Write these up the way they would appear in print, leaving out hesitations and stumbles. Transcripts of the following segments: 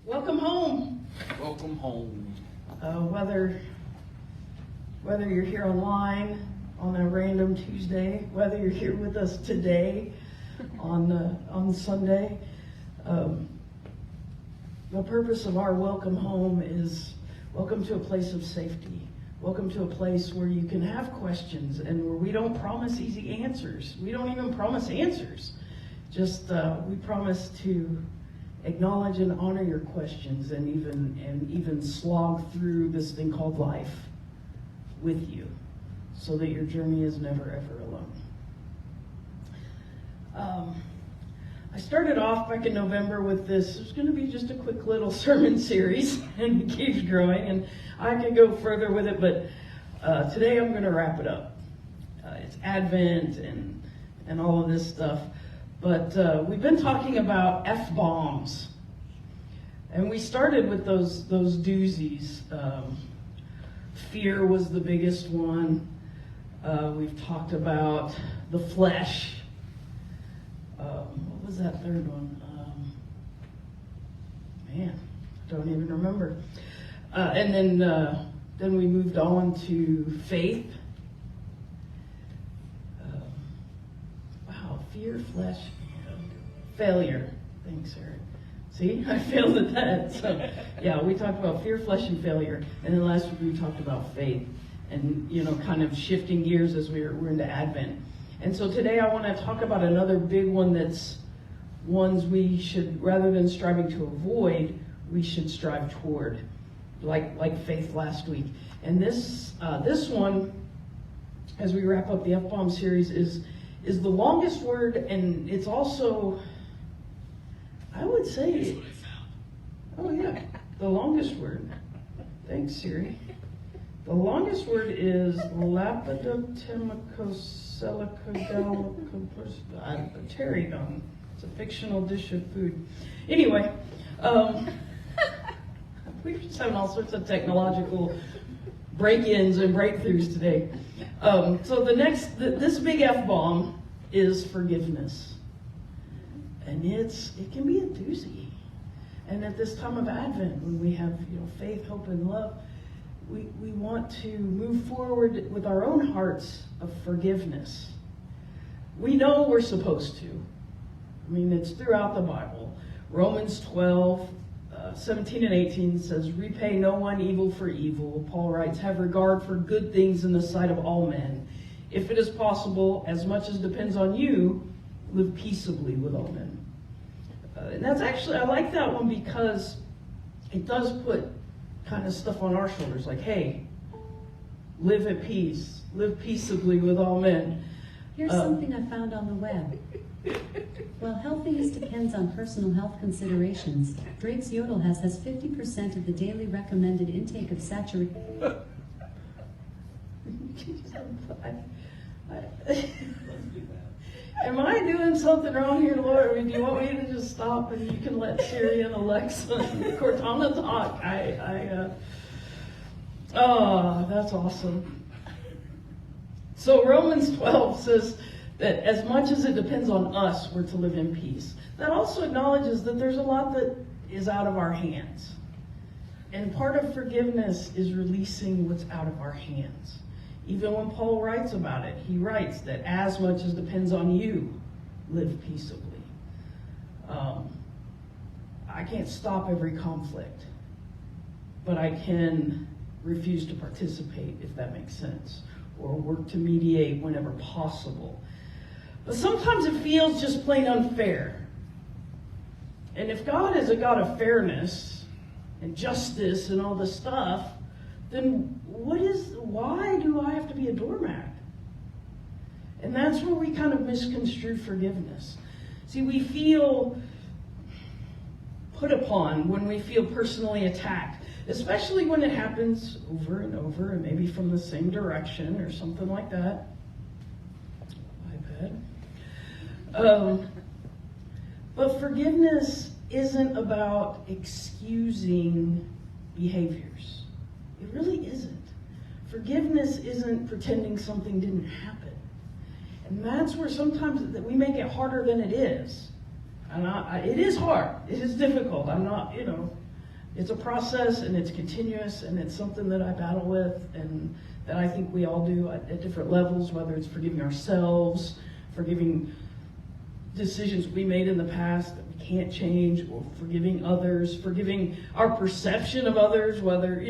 Welcome home. Welcome home. Whether you're here online on a random Tuesday, whether you're here with us today on Sunday, the purpose of our welcome home is welcome to a place of safety. Welcome to a place where you can have questions and where we don't promise easy answers. We don't even promise answers. Just we promise to acknowledge and honor your questions and even slog through this thing called life with you so that your journey is never ever alone. I started off back in November with this. It's going to be just a quick little sermon series, and it keeps growing, and I could go further with it, but today I'm going to wrap it up. It's Advent and all of this stuff, but we've been talking about F-bombs, and we started with those doozies. Fear was the biggest one. We've talked about the flesh. What was that third one? Man, I don't even remember. And then we moved on to faith. Fear, flesh, and failure. Thanks, Eric. See, I failed at that. So, yeah, we talked about fear, flesh, and failure. And then last week we talked about faith and, kind of shifting gears as we're into Advent. And so today I want to talk about another big one that's ones we should, rather than striving to avoid, we should strive toward, like faith last week. And this one, as we wrap up the F-bomb series, is the longest word, and it's also, I would say, oh yeah, the longest word. Thanks, Siri. The longest word is Lapidotemicoselicodalacopus. It's a fictional dish of food. Anyway, we're just having all sorts of technological break-ins and breakthroughs today. So this big F-bomb is forgiveness. And it can be a doozy. And at this time of Advent, when we have faith, hope, and love, we want to move forward with our own hearts of forgiveness. We know we're supposed to. I mean, it's throughout the Bible. Romans 12, 17 and 18 says, repay no one evil for evil. Paul writes, have regard for good things in the sight of all men. If it is possible, as much as depends on you, live peaceably with all men. And that's actually, I like that one because it does put kind of stuff on our shoulders, like, hey, live at peace, live peaceably with all men. Here's something I found on the web. While healthiness depends on personal health considerations, Drake's Yodel has 50% of the daily recommended intake of saturated... Am I doing something wrong here, Lord? I mean, do you want me to just stop and you can let Siri and Alexa and Cortana talk? Oh, that's awesome. So Romans 12 says that as much as it depends on us, we're to live in peace. That also acknowledges that there's a lot that is out of our hands. And part of forgiveness is releasing what's out of our hands. Even when Paul writes about it, he writes that as much as depends on you, live peaceably. I can't stop every conflict, but I can refuse to participate, if that makes sense, or work to mediate whenever possible. But sometimes it feels just plain unfair. And if God is a God of fairness and justice and all this stuff, then why do I have to be a doormat? And that's where we kind of misconstrue forgiveness. See, we feel put upon when we feel personally attacked, especially when it happens over and over and maybe from the same direction or something like that. iPad. But forgiveness isn't about excusing behaviors. It really isn't. Forgiveness isn't pretending something didn't happen. And that's where sometimes we make it harder than it is. And it is hard. It is difficult. I'm not, It's a process, and it's continuous, and it's something that I battle with, and that I think we all do at different levels, whether it's forgiving ourselves, forgiving decisions we made in the past that we can't change, or forgiving others, forgiving our perception of others, whether,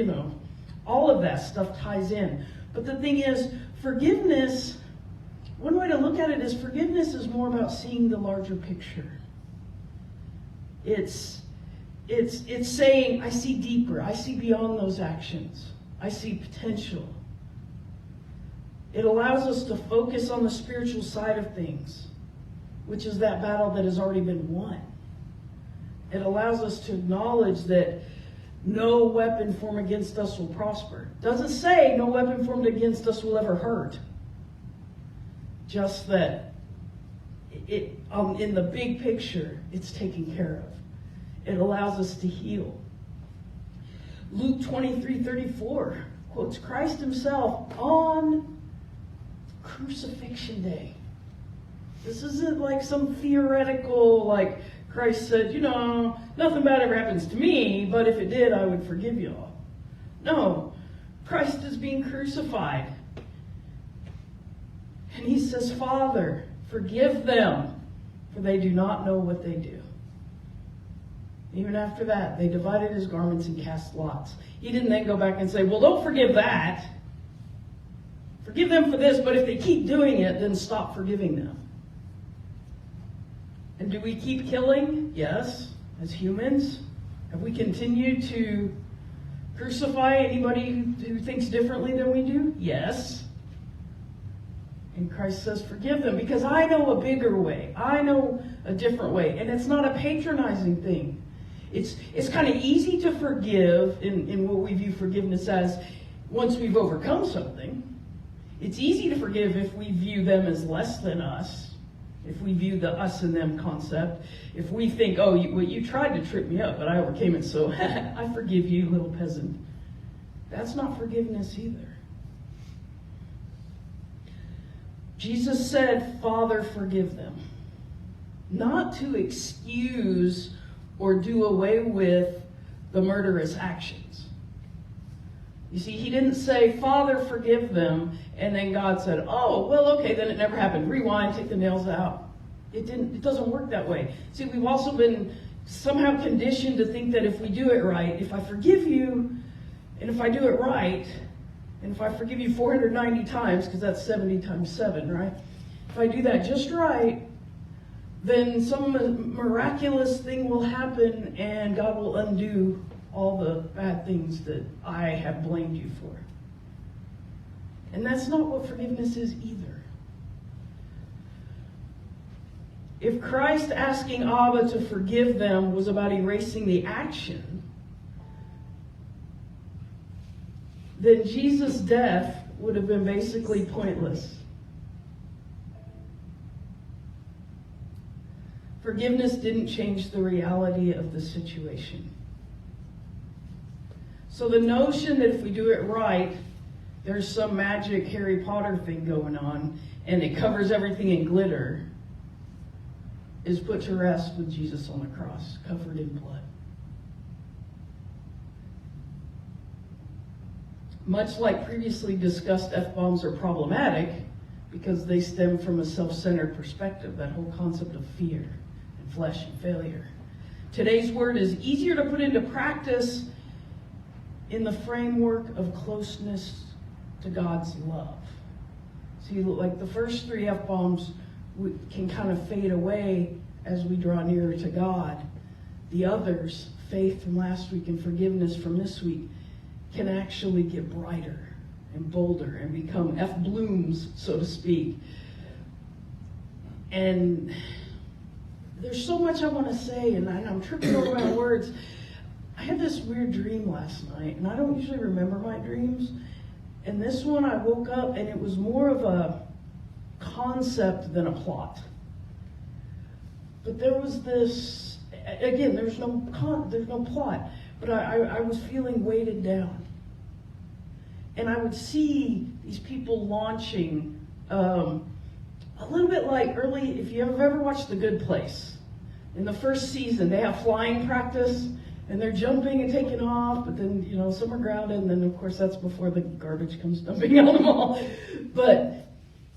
all of that stuff ties in. But the thing is, forgiveness, one way to look at it is forgiveness is more about seeing the larger picture. It's saying, I see deeper, I see beyond those actions, I see potential. It allows us to focus on the spiritual side of things, which is that battle that has already been won. It allows us to acknowledge that no weapon formed against us will prosper. It doesn't say no weapon formed against us will ever hurt. Just that in the big picture, it's taken care of. It allows us to heal. Luke 23:34 quotes Christ himself on crucifixion day. This isn't like some theoretical, like Christ said, nothing bad ever happens to me, but if it did, I would forgive you all. No, Christ is being crucified. And he says, Father, forgive them, for they do not know what they do. Even after that, they divided his garments and cast lots. He didn't then go back and say, well, don't forgive that. Forgive them for this, but if they keep doing it, then stop forgiving them. And do we keep killing? Yes, as humans. Have we continued to crucify anybody who thinks differently than we do? Yes. And Christ says, forgive them, because I know a bigger way. I know a different way. And it's not a patronizing thing. It's kind of easy to forgive in what we view forgiveness as once we've overcome something. It's easy to forgive if we view them as less than us. If we view the us and them concept. If we think, you tried to trip me up, but I overcame it, so I forgive you, little peasant. That's not forgiveness either. Jesus said, Father, forgive them. Not to excuse or do away with the murderous actions. You see, he didn't say, Father, forgive them, and then God said, oh, well, okay, then it never happened. Rewind, take the nails out. It doesn't work that way. See, we've also been somehow conditioned to think that if we do it right, if I forgive you, and if I do it right, and if I forgive you 490 times, because that's 70 times 7, right? If I do that just right, then some miraculous thing will happen and God will undo all the bad things that I have blamed you for. And that's not what forgiveness is either. If Christ asking Abba to forgive them was about erasing the action, then Jesus' death would have been basically pointless. Forgiveness didn't change the reality of the situation. So the notion that if we do it right, there's some magic Harry Potter thing going on, and it covers everything in glitter, is put to rest with Jesus on the cross, covered in blood. Much like previously discussed, F-bombs are problematic because they stem from a self-centered perspective, that whole concept of fear and flesh and failure. Today's word is easier to put into practice in the framework of closeness to God's love. See, like the first 3 F-bombs can kind of fade away as we draw nearer to God. The others, faith from last week and forgiveness from this week, can actually get brighter and bolder and become F-blooms, so to speak. And there's so much I want to say, and I'm tripping over my words. I had this weird dream last night, and I don't usually remember my dreams. And this one, I woke up, and it was more of a concept than a plot. But there was this, again, there's no plot, but I was feeling weighted down. And I would see these people launching, a little bit like early, if you have ever watched The Good Place. In the first season, they have flying practice, And they're jumping and taking off, but then, some are grounded, and then, of course, that's before the garbage comes dumping on them all. But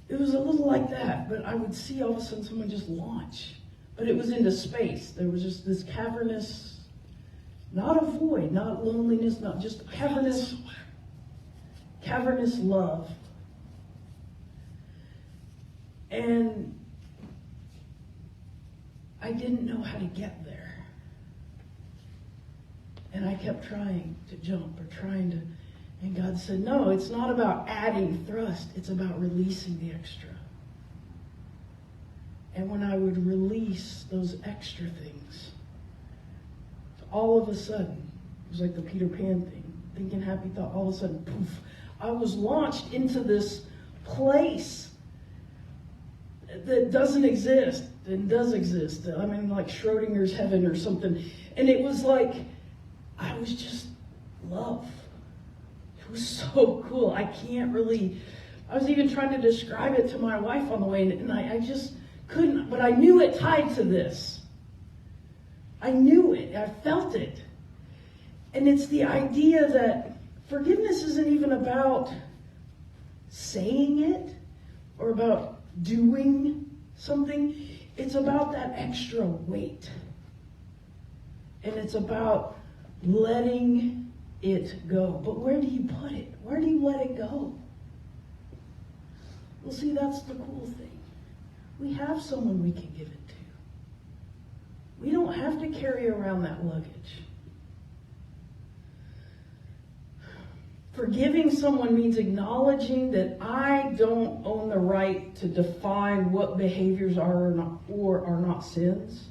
it was a little like that. But I would see all of a sudden someone just launch. But it was into space. There was just this cavernous, not a void, not loneliness, not just cavernous love. And I didn't know how to get there. And I kept trying to jump and God said, no, it's not about adding thrust, it's about releasing the extra. And when I would release those extra things, all of a sudden, it was like the Peter Pan thing, thinking happy thought, all of a sudden, poof, I was launched into this place that doesn't exist and does exist. I mean, like Schrodinger's heaven or something. And it was like, I was just love. It was so cool. I was even trying to describe it to my wife on the way, and I just couldn't, but I knew it tied to this. I knew it. I felt it. And it's the idea that forgiveness isn't even about saying it or about doing something. It's about that extra weight. And it's about letting it go. But where do you put it? Where do you let it go? Well, see, that's the cool thing. We have someone we can give it to. We don't have to carry around that luggage. Forgiving someone means acknowledging that I don't own the right to define what behaviors are or are not sins.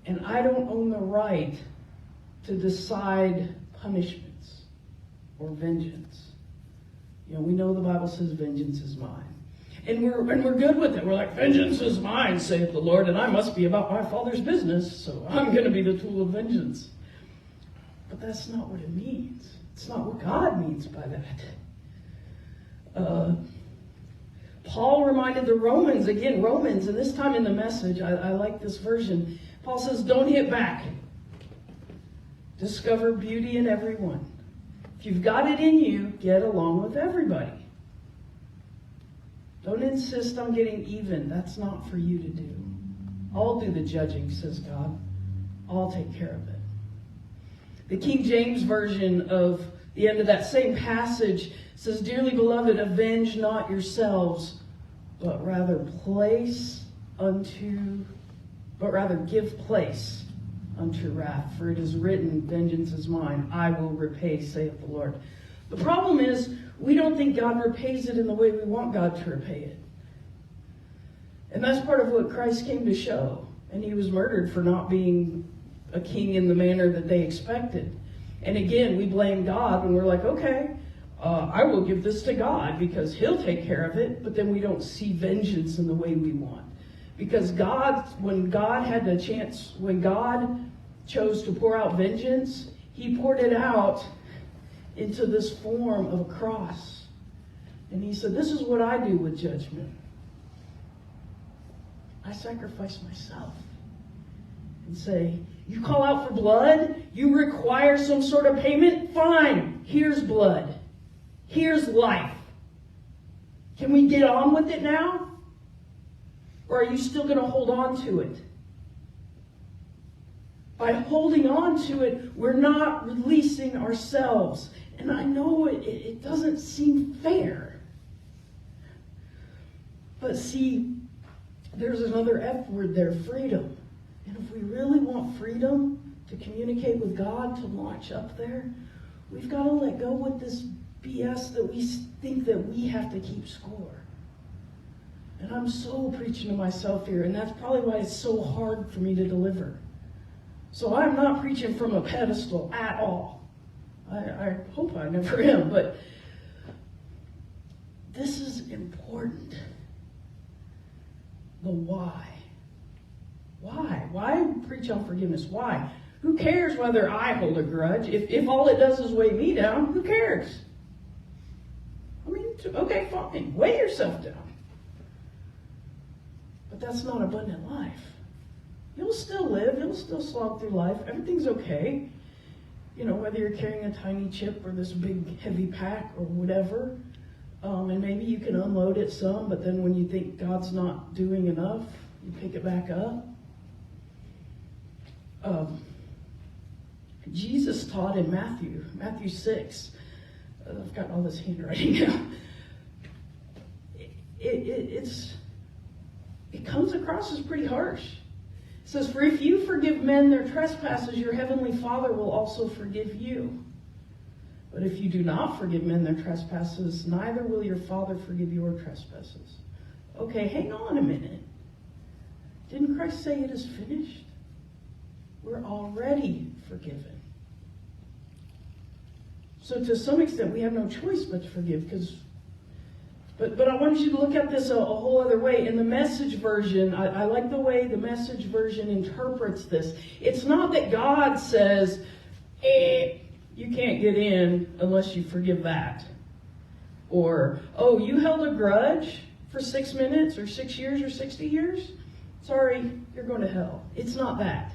And I don't own the right to decide punishments or vengeance. We know the Bible says vengeance is mine. And we're good with it. We're like, vengeance is mine, saith the Lord, and I must be about my Father's business, so I'm going to be the tool of vengeance. But that's not what it means. It's not what God means by that. Paul reminded the Romans, and this time in the Message, I like this version. Paul says, don't hit back. Discover beauty in everyone. If you've got it in you, get along with everybody. Don't insist on getting even. That's not for you to do. I'll do the judging, says God. I'll take care of it. The King James Version of the end of that same passage says, dearly beloved, avenge not yourselves, but rather give place unto wrath. For it is written, vengeance is mine, I will repay, saith the Lord. The problem is, we don't think God repays it in the way we want God to repay it. And that's part of what Christ came to show. And he was murdered for not being a king in the manner that they expected. And again, we blame God when we're like, okay, I will give this to God because he'll take care of it. But then we don't see vengeance in the way we want. Because when God chose to pour out vengeance, he poured it out into this form of a cross. And he said, this is what I do with judgment. I sacrifice myself and say, you call out for blood? You require some sort of payment? Fine. Here's blood. Here's life. Can we get on with it now? Or are you still going to hold on to it? By holding on to it, we're not releasing ourselves. And I know it doesn't seem fair. But see, there's another F word there, freedom. And if we really want freedom to communicate with God, to launch up there, we've got to let go with this BS that we think that we have to keep score. And I'm so preaching to myself here, and that's probably why it's so hard for me to deliver. So I'm not preaching from a pedestal at all. I hope I never am, but this is important. The why. Why? Why preach on forgiveness? Why? Who cares whether I hold a grudge? If all it does is weigh me down, who cares? I mean, okay, fine. Weigh yourself down. But that's not abundant life. You'll still live. You'll still slog through life. Everything's okay. You know, whether you're carrying a tiny chip or this big heavy pack or whatever. And maybe you can unload it some, but then when you think God's not doing enough, you pick it back up. Jesus taught in Matthew 6. I've got all this handwriting now. It comes across as pretty harsh. It says, "For if you forgive men their trespasses, your heavenly Father will also forgive you. But if you do not forgive men their trespasses, neither will your Father forgive your trespasses." Okay, hang on a minute. Didn't Christ say it is finished? We're already forgiven. So to some extent, we have no choice but to forgive. But I want you to look at this a whole other way. In the Message version, I like the way the Message version interprets this. It's not that God says, you can't get in unless you forgive that. Or, oh, you held a grudge for 6 minutes or 6 years or 60 years? Sorry, you're going to hell. It's not that.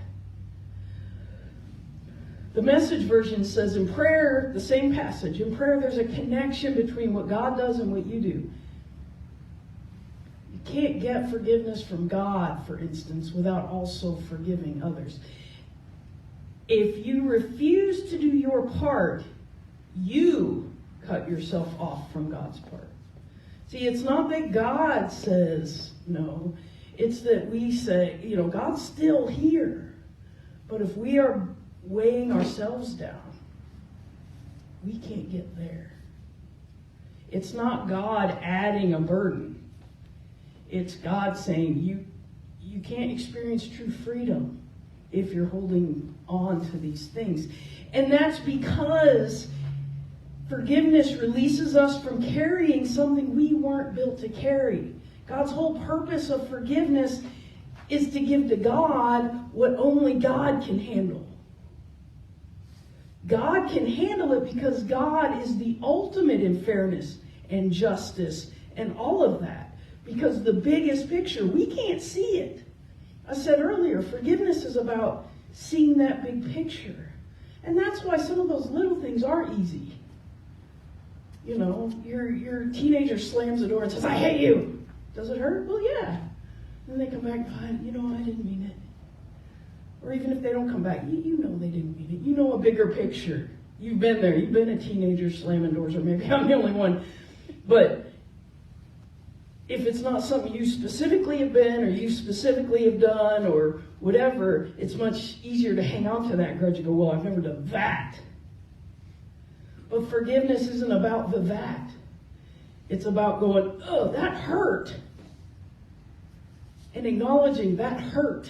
The Message version says in prayer, the same passage, in prayer there's a connection between what God does and what you do. You can't get forgiveness from God, for instance, without also forgiving others. If you refuse to do your part, you cut yourself off from God's part. See, it's not that God says no. It's that we say, God's still here. But if we are weighing ourselves down, we can't get there. It's not God adding a burden. It's God saying you can't experience true freedom if you're holding on to these things. And that's because forgiveness releases us from carrying something we weren't built to carry. God's whole purpose of forgiveness is to give to God what only God can handle. God can handle it because God is the ultimate in fairness and justice and all of that. Because the biggest picture, we can't see it. I said earlier, forgiveness is about seeing that big picture. And that's why some of those little things are easy. Your teenager slams the door and says, "I hate you." Does it hurt? Well, yeah. And then they come back, I didn't mean it. Or even if they don't come back, you know they didn't mean it. You know a bigger picture. You've been there. You've been a teenager slamming doors, or maybe I'm the only one. But if it's not something you specifically have been, or you specifically have done, or whatever, it's much easier to hang on to that grudge and go, well, I've never done that. But forgiveness isn't about the that. It's about going, oh, that hurt. And acknowledging that hurt.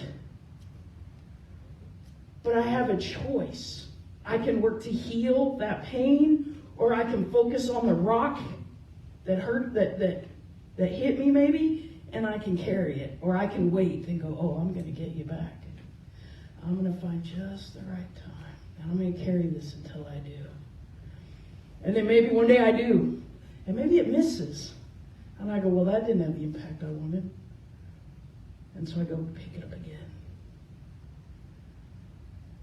But I have a choice. I can work to heal that pain, or I can focus on the rock that hurt, that hit me maybe, and I can carry it. Or I can wait and go, oh, I'm going to get you back. I'm going to find just the right time. And I'm going to carry this until I do. And then maybe one day I do. And maybe it misses. And I go, well, that didn't have the impact I wanted. And so I go pick it up again.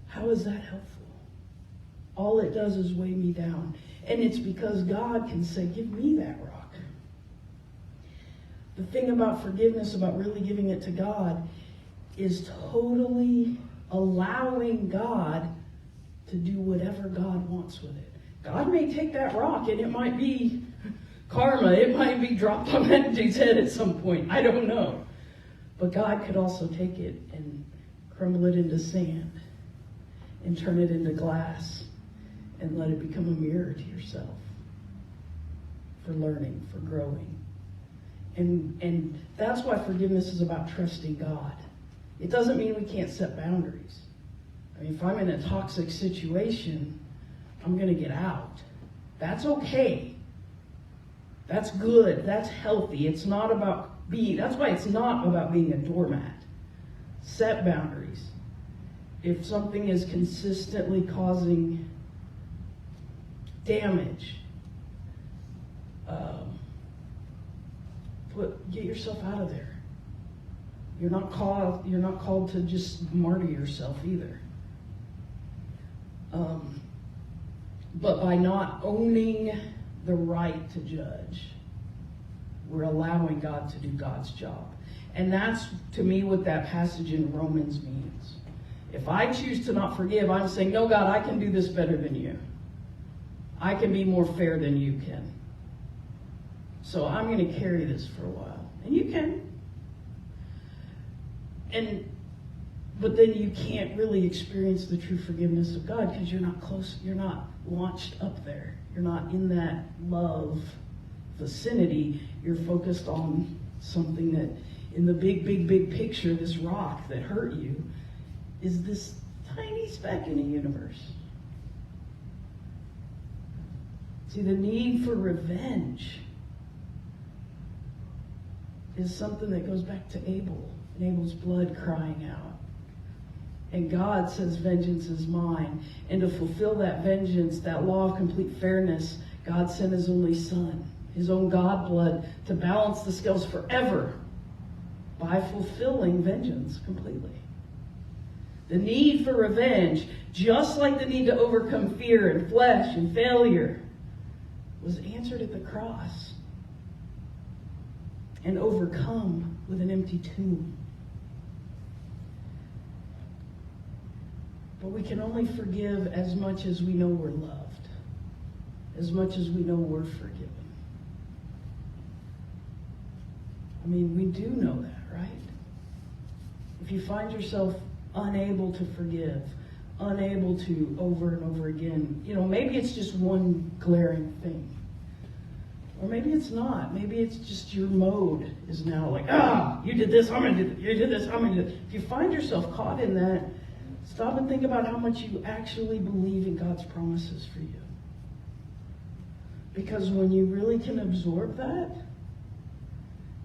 How is that helpful? All it does is weigh me down. And it's because God can say, give me that rock. The thing about forgiveness, about really giving it to God, is totally allowing God to do whatever God wants with it. God may take that rock and it might be karma. It might be dropped on that dude's head at some point. I don't know. But God could also take it and crumble it into sand and turn it into glass and let it become a mirror to yourself for learning, for growing. And that's why forgiveness is about trusting God. It doesn't mean we can't set boundaries. I mean, if I'm in a toxic situation, I'm going to get out. That's okay. That's good. That's healthy. It's not about that's why it's not about being a doormat. Set boundaries. If something is consistently causing damage, get yourself out of there. You're not called to just martyr yourself either. But by not owning the right to judge, we're allowing God to do God's job. And that's, to me, what that passage in Romans means. If I choose to not forgive, I'm saying, no, God, I can do this better than you. I can be more fair than you can. So I'm going to carry this for a while. And you can. But then you can't really experience the true forgiveness of God because you're not close, you're not launched up there. You're not in that love vicinity. You're focused on something that, in the big, big, big picture, this rock that hurt you is this tiny speck in the universe. See, the need for revenge is something that goes back to Abel. And Abel's blood crying out. And God says, vengeance is mine. And to fulfill that vengeance, that law of complete fairness, God sent his only son, his own God blood, to balance the scales forever by fulfilling vengeance completely. The need for revenge, just like the need to overcome fear and flesh and failure, was answered at the cross and overcome with an empty tomb. But we can only forgive as much as we know we're loved, as much as we know we're forgiven. I mean, we do know that, right? If you find yourself unable to forgive, unable to over and over again, maybe it's just one glaring thing. Or maybe it's not. Maybe it's just your mode is now like, you did this, I'm going to do this. You did this, I'm going to do this. If you find yourself caught in that, stop and think about how much you actually believe in God's promises for you. Because when you really can absorb that,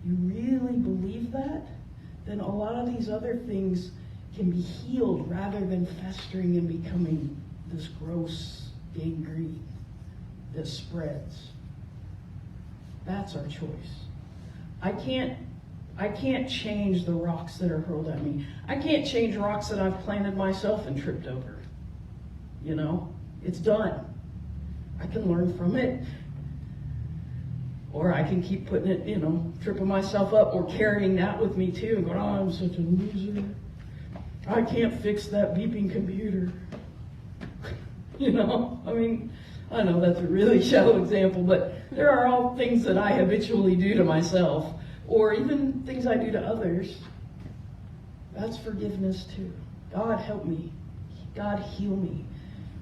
you really believe that, then a lot of these other things can be healed rather than festering and becoming this gross gangrene that spreads. That's our choice. I can't change the rocks that are hurled at me. I can't change rocks that I've planted myself and tripped over. It's done. I can learn from it. Or I can keep putting it, tripping myself up or carrying that with me too and going, I'm such a loser. I can't fix that beeping computer. I know that's a really shallow example, but there are all things that I habitually do to myself, or even things I do to others. That's forgiveness too. God help me. God heal me.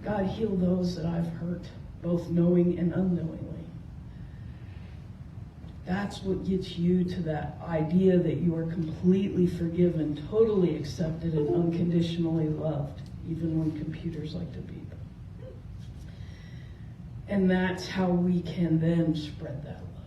God heal those that I've hurt, both knowing and unknowingly. That's what gets you to that idea that you are completely forgiven, totally accepted, and unconditionally loved, even when computers like to beep. And that's how we can then spread that love.